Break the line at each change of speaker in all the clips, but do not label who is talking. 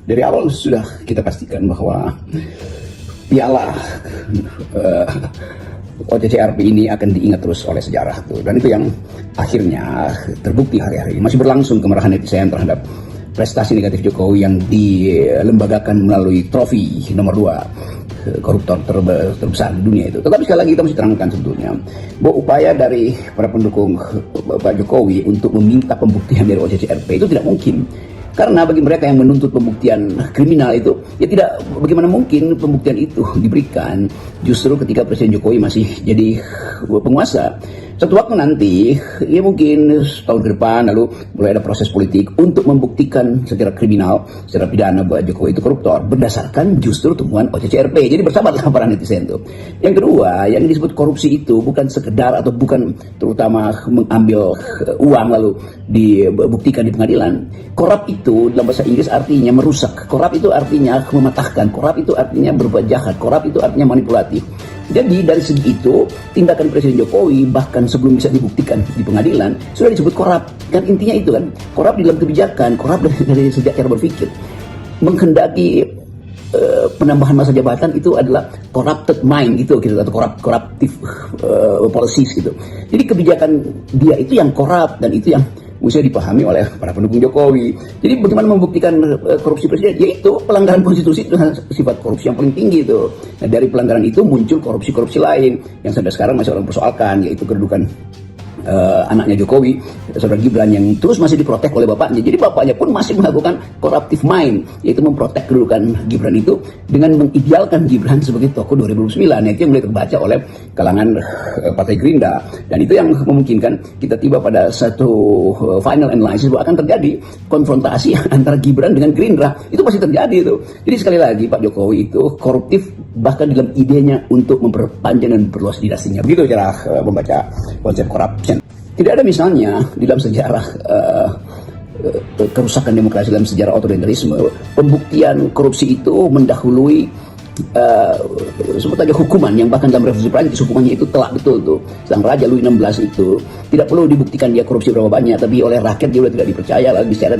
Dari awal sudah kita pastikan bahwa piala OCCRP ini akan diingat terus oleh sejarah tuh. Dan itu yang akhirnya terbukti hari-hari ini. Masih berlangsung kemarahan netizen terhadap prestasi negatif Jokowi yang dilembagakan melalui trofi nomor 2 koruptor terbesar di dunia itu. Tetapi sekali lagi kita mesti terangkan sebetulnya bahwa upaya dari para pendukung Pak Jokowi untuk meminta pembuktian dari OCCRP itu tidak mungkin. Karena bagi mereka yang menuntut pembuktian kriminal itu, ya tidak, bagaimana mungkin pembuktian itu diberikan justru ketika Presiden Jokowi masih jadi penguasa. Satu waktu nanti, ya mungkin setahun ke depan lalu mulai ada proses politik untuk membuktikan secara kriminal, secara pidana bahwa Jokowi itu koruptor berdasarkan justru temuan OCCRP. Jadi bersabarlah para netizen itu. Yang kedua, yang disebut korupsi itu bukan sekedar atau bukan terutama mengambil uang lalu dibuktikan di pengadilan. Korup itu dalam bahasa Inggris artinya merusak. Korup itu artinya mematahkan. Korup itu artinya berbuat jahat. Korup itu artinya manipulatif. Jadi dari segi itu tindakan Presiden Jokowi bahkan sebelum bisa dibuktikan di pengadilan sudah disebut korup. Kan intinya itu kan, korup di dalam kebijakan, korup dari sejak cara berpikir. Menghendaki penambahan masa jabatan itu adalah corrupted mind gitu atau corruptive policies gitu. Jadi kebijakan dia itu yang korup dan itu yang bisa dipahami oleh para pendukung Jokowi. Jadi bagaimana membuktikan korupsi presiden? Yaitu pelanggaran konstitusi dengan sifat korupsi yang paling tinggi itu. Nah, dari pelanggaran itu muncul korupsi-korupsi lain yang sampai sekarang masih orang persoalkan, yaitu kedudukan anaknya Jokowi, saudara Gibran, yang terus masih diprotek oleh bapaknya. Jadi bapaknya pun masih melakukan corruptive mind, yaitu memprotek kedudukan Gibran itu dengan mengidealkan Gibran sebagai tokoh 2009. Nah, itu yang mulai terbaca oleh kalangan Partai Gerindra. Dan itu yang memungkinkan kita tiba pada satu final analysis bahwa akan terjadi konfrontasi antara Gibran dengan Gerindra. Itu pasti terjadi itu. Jadi sekali lagi Pak Jokowi itu koruptif bahkan dalam idenya untuk memperpanjang dan memperluas dinastinya. Begitu cara membaca konsep corruption. Tidak ada misalnya di dalam sejarah kerusakan demokrasi, dalam sejarah otoritarisme, pembuktian korupsi itu mendahului sebut aja hukuman yang bahkan dalam revolusi Prancis hukumannya itu telak betul tuh. Sang Raja Louis XVI itu tidak perlu dibuktikan dia korupsi berapa banyak, tapi oleh rakyat dia sudah tidak dipercaya, lalu diseret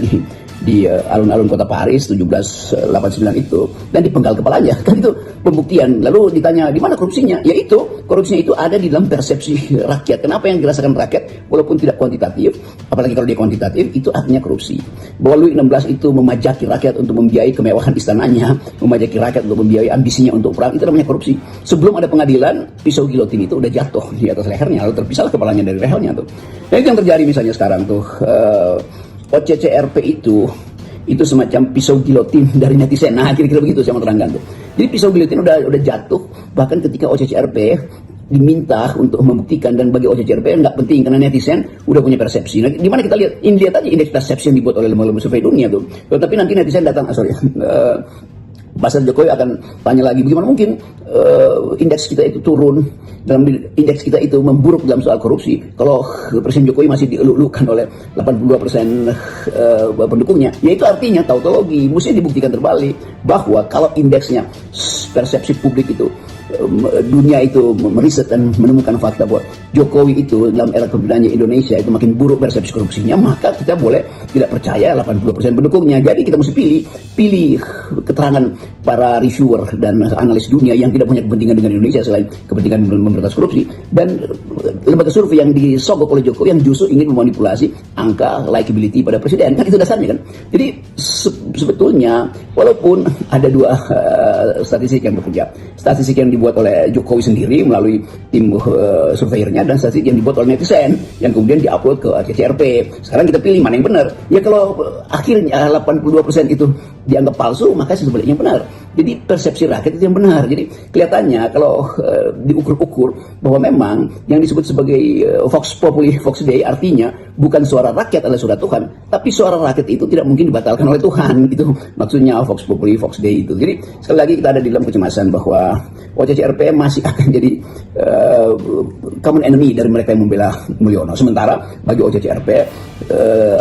di alun-alun kota Paris 1789 itu dan dipenggal kepalanya. Kan itu pembuktian. Lalu ditanya di mana korupsinya? Yaitu korupsinya itu ada di dalam persepsi rakyat. Kenapa yang dirasakan rakyat walaupun tidak kuantitatif, apalagi kalau dia kuantitatif, itu artinya korupsi. Bahwa Louis XVI itu memajaki rakyat untuk membiayai kemewahan istananya, memajaki rakyat untuk membiayai ambisinya untuk perang, itu namanya korupsi. Sebelum ada pengadilan, pisau gilotin itu udah jatuh di atas lehernya, lalu terpisah kepalanya dari lehernya tuh. Nah, itu yang terjadi misalnya sekarang tuh. OCCRP itu semacam pisau gilotin dari netizen. Nah, kira-kira begitu saya mau terangkan tuh. Jadi pisau gilotin udah jatuh bahkan ketika OCCRP diminta untuk membuktikan, dan bagi OCCRP nggak penting karena netizen udah punya persepsi. Nah, di mana kita lihat aja indeks persepsi yang dibuat oleh lembaga survei dunia tuh. Tetapi nanti netizen datang, Pasar Jokowi akan tanya lagi, bagaimana mungkin indeks kita itu turun, dalam indeks kita itu memburuk dalam soal korupsi, kalau Presiden Jokowi masih dieluk-elukan oleh 82% pendukungnya. Ya itu artinya tautologi, mesti dibuktikan terbalik bahwa kalau indeksnya persepsi publik itu, dunia itu meriset dan menemukan fakta bahwa Jokowi itu dalam era kepemimpinannya Indonesia itu makin buruk persepsi korupsinya, maka kita boleh tidak percaya 80% pendukungnya. Jadi kita mesti pilih keterangan para reviewer dan analis dunia yang tidak punya kepentingan dengan Indonesia selain kepentingan memberantas korupsi, dan lembaga survei yang disogok oleh Jokowi yang justru ingin memanipulasi angka likability pada presiden. Kan itu dasarnya kan. Jadi sebetulnya walaupun ada dua statistik yang bekerja, statistik yang dibuat oleh Jokowi sendiri melalui tim surveyornya dan statistik yang dibuat oleh netizen yang kemudian diupload ke OCCRP. Sekarang kita pilih mana yang benar. Ya kalau akhirnya 82% itu dianggap palsu, maka sebaliknya benar. Jadi persepsi rakyat itu yang benar. Jadi kelihatannya kalau diukur-ukur bahwa memang yang disebut sebagai Vox Populi Vox Dei artinya bukan suara rakyat adalah suara Tuhan, tapi suara rakyat itu tidak mungkin dibatalkan oleh Tuhan. Itu maksudnya Vox Populi Vox Dei itu. Jadi sekali lagi kita ada di dalam kecemasan bahwa OCCRP masih akan jadi common enemy dari mereka yang membela Mulyono. Sementara bagi OCCRP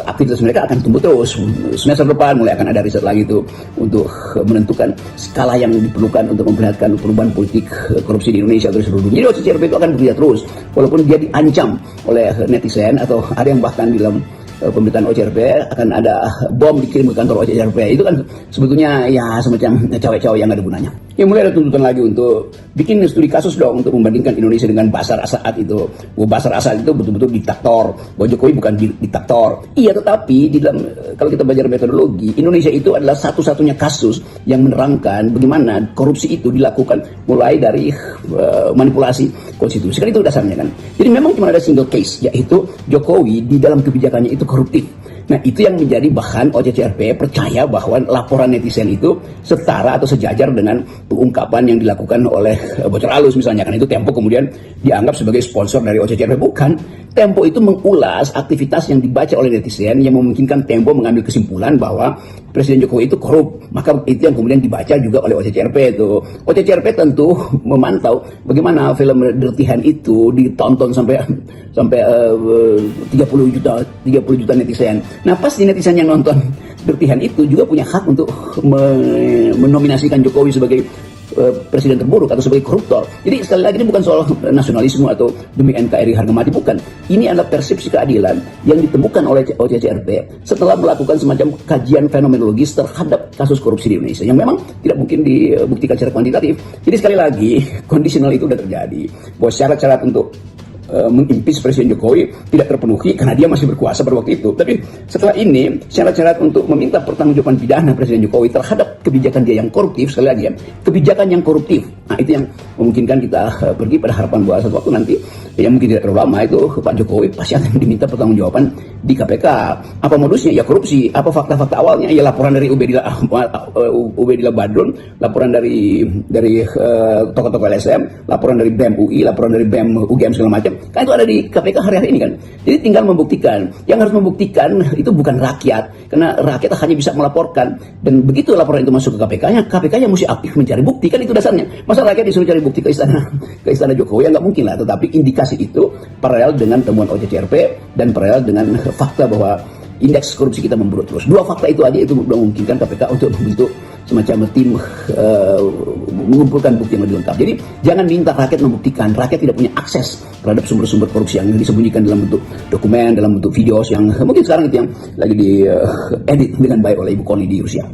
aktivitas mereka akan tumbuh terus. Semester depan mulai akan ada riset lagi itu untuk menentukan skala yang diperlukan untuk memperlihatkan perubahan politik korupsi di Indonesia atau di seluruh dunia. Jadi OCCRP itu akan bekerja terus walaupun dia diancam oleh netizen atau ada yang bahkan di dalam pemberitaan OCRP akan ada bom dikirim ke kantor OCRP. Itu kan sebetulnya ya semacam cawe-cawe yang ada gunanya. Ya mulai ada tuntutan lagi untuk bikin studi kasus dong untuk membandingkan Indonesia dengan Bashar Assad itu. Bahwa Bashar Assad itu betul-betul diktator, bahwa Jokowi bukan diktator. Iya, tetapi di dalam kalau kita belajar metodologi, Indonesia itu adalah satu-satunya kasus yang menerangkan bagaimana korupsi itu dilakukan mulai dari manipulasi konstitusi. Kan itu dasarnya kan. Jadi memang cuma ada single case, yaitu Jokowi di dalam kebijakannya itu koruptif. Nah, itu yang menjadi bahan OCCRP percaya bahwa laporan netizen itu setara atau sejajar dengan ungkapan yang dilakukan oleh Bocor Alus misalnya. Kan itu Tempo kemudian dianggap sebagai sponsor dari OCCRP. Bukan. Tempo itu mengulas aktivitas yang dibaca oleh netizen yang memungkinkan Tempo mengambil kesimpulan bahwa Presiden Jokowi itu korup. Maka itu yang kemudian dibaca juga oleh OCCRP itu. OCCRP tentu memantau bagaimana film Dirtihan itu ditonton sampai 30 juta netizen. Nah, pasti netizen yang nonton Dirtihan itu juga punya hak untuk menominasikan Jokowi sebagai presiden terburuk atau sebagai koruptor. Jadi sekali lagi ini bukan soal nasionalisme atau demi NKRI harga mati, bukan. Ini adalah persepsi keadilan yang ditemukan oleh OCCRP setelah melakukan semacam kajian fenomenologis terhadap kasus korupsi di Indonesia yang memang tidak mungkin dibuktikan secara kuantitatif. Jadi sekali lagi kondisional itu sudah terjadi, bahwa syarat-syarat untuk mengimpeach Presiden Jokowi tidak terpenuhi karena dia masih berkuasa pada waktu itu. Tapi setelah ini syarat-syarat untuk meminta pertanggungjawaban pidana Presiden Jokowi terhadap kebijakan dia yang koruptif, sekali lagi ya, kebijakan yang koruptif. Nah, itu yang memungkinkan kita pergi pada harapan bahwa suatu waktu nanti yang mungkin tidak terlalu lama itu Pak Jokowi pasti akan diminta pertanggungjawaban di KPK. Apa modusnya? Ya korupsi. Apa fakta-fakta awalnya? Ya laporan dari Ubedillah Badrun, laporan dari tokoh-tokoh LSM, laporan dari BEM UI, laporan dari BEM UGM segala macam. Kan itu ada di KPK hari-hari ini kan. Jadi tinggal membuktikan. Yang harus membuktikan itu bukan rakyat, karena rakyat hanya bisa melaporkan. Dan begitu laporan itu masuk ke KPK-nya, KPK-nya mesti aktif mencari bukti, kan itu dasarnya. Masa rakyat disuruh cari bukti ke istana Jokowi? Ya nggak mungkin lah. Tetapi indikasi itu paralel dengan temuan OCCRP dan paralel dengan fakta bahwa indeks korupsi kita memburuk terus. Dua fakta itu aja itu memungkinkan KPK untuk membentuk semacam tim mengumpulkan bukti yang lebih lengkap. Jadi jangan minta rakyat membuktikan. Rakyat tidak punya akses terhadap sumber-sumber korupsi yang disembunyikan dalam bentuk dokumen, dalam bentuk video yang mungkin sekarang itu yang lagi diedit dengan baik oleh Ibu Koni di Rusia.